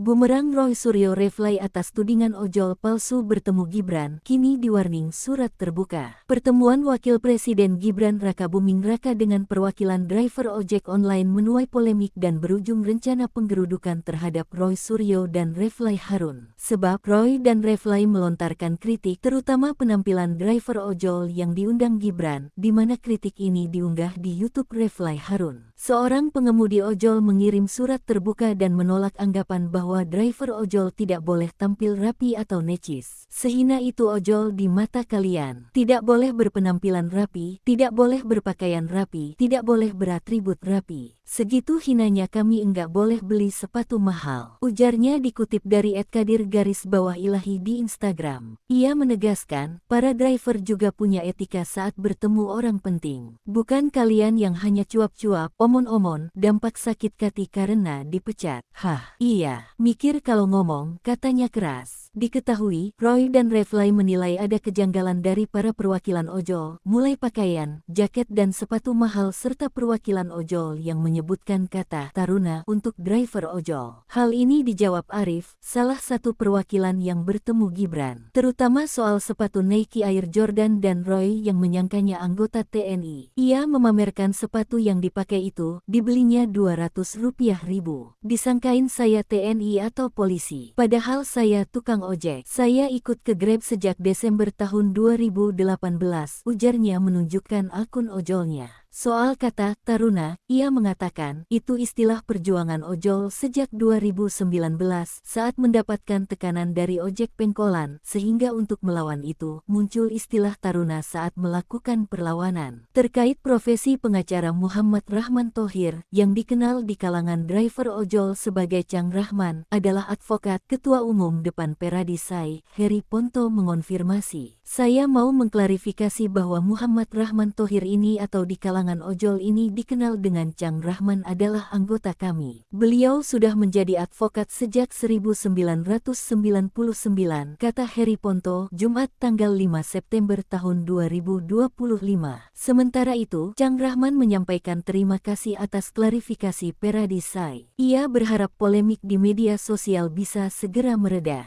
Bumerang Roy Suryo reply atas tudingan ojol palsu bertemu Gibran, kini diwarning surat terbuka. Pertemuan Wakil Presiden Gibran Rakabuming Raka dengan perwakilan driver ojek online menuai polemik dan berujung rencana penggerudukan terhadap Roy Suryo dan Refly Harun. Sebab Roy dan Refly melontarkan kritik terutama penampilan driver ojol yang diundang Gibran, di mana kritik ini diunggah di YouTube Refly Harun. Seorang pengemudi ojol mengirim surat terbuka dan menolak anggapan bahwa driver ojol tidak boleh tampil rapi atau necis. Sehina itu ojol di mata kalian. Tidak boleh berpenampilan rapi, tidak boleh berpakaian rapi, tidak boleh beratribut rapi. Segitu hinanya kami enggak boleh beli sepatu mahal. Ujarnya dikutip dari @kadir_ilahi di Instagram. Ia menegaskan, para driver juga punya etika saat bertemu orang penting. Bukan kalian yang hanya cuap-cuap, omon-omon, dampak sakit hati karena dipecat. Hah, iya, mikir kalau ngomong, katanya keras. Diketahui, Roy dan Refly menilai ada kejanggalan dari para perwakilan ojol, mulai pakaian, jaket dan sepatu mahal serta perwakilan ojol yang menyebutkan kata taruna untuk driver ojol. Hal ini dijawab Arif, salah satu perwakilan yang bertemu Gibran. Terutama soal sepatu Nike Air Jordan dan Roy yang menyangkanya anggota TNI. Ia memamerkan sepatu yang dipakai itu, dibelinya Rp200.000. Disangkain saya TNI atau polisi. Padahal saya tukang ojek. Saya ikut ke Grab sejak Desember tahun 2018, ujarnya menunjukkan akun ojolnya. Soal kata taruna, ia mengatakan, itu istilah perjuangan ojol sejak 2019 saat mendapatkan tekanan dari ojek pengkolan, sehingga untuk melawan itu, muncul istilah taruna saat melakukan perlawanan. Terkait profesi pengacara Muhammad Rahman Thohir, yang dikenal di kalangan driver ojol sebagai Cang Rahman, adalah advokat Ketua Umum Depan Peradisai, Heri Ponto mengonfirmasi. Saya mau mengklarifikasi bahwa Muhammad Rahman Thohir ini atau di kalangan ojol ini dikenal dengan Cang Rahman adalah anggota kami. Beliau sudah menjadi advokat sejak 1999, kata Heri Ponto, Jumat tanggal 5 September tahun 2025. Sementara itu, Cang Rahman menyampaikan terima kasih atas klarifikasi Peradisai. Ia berharap polemik di media sosial bisa segera mereda.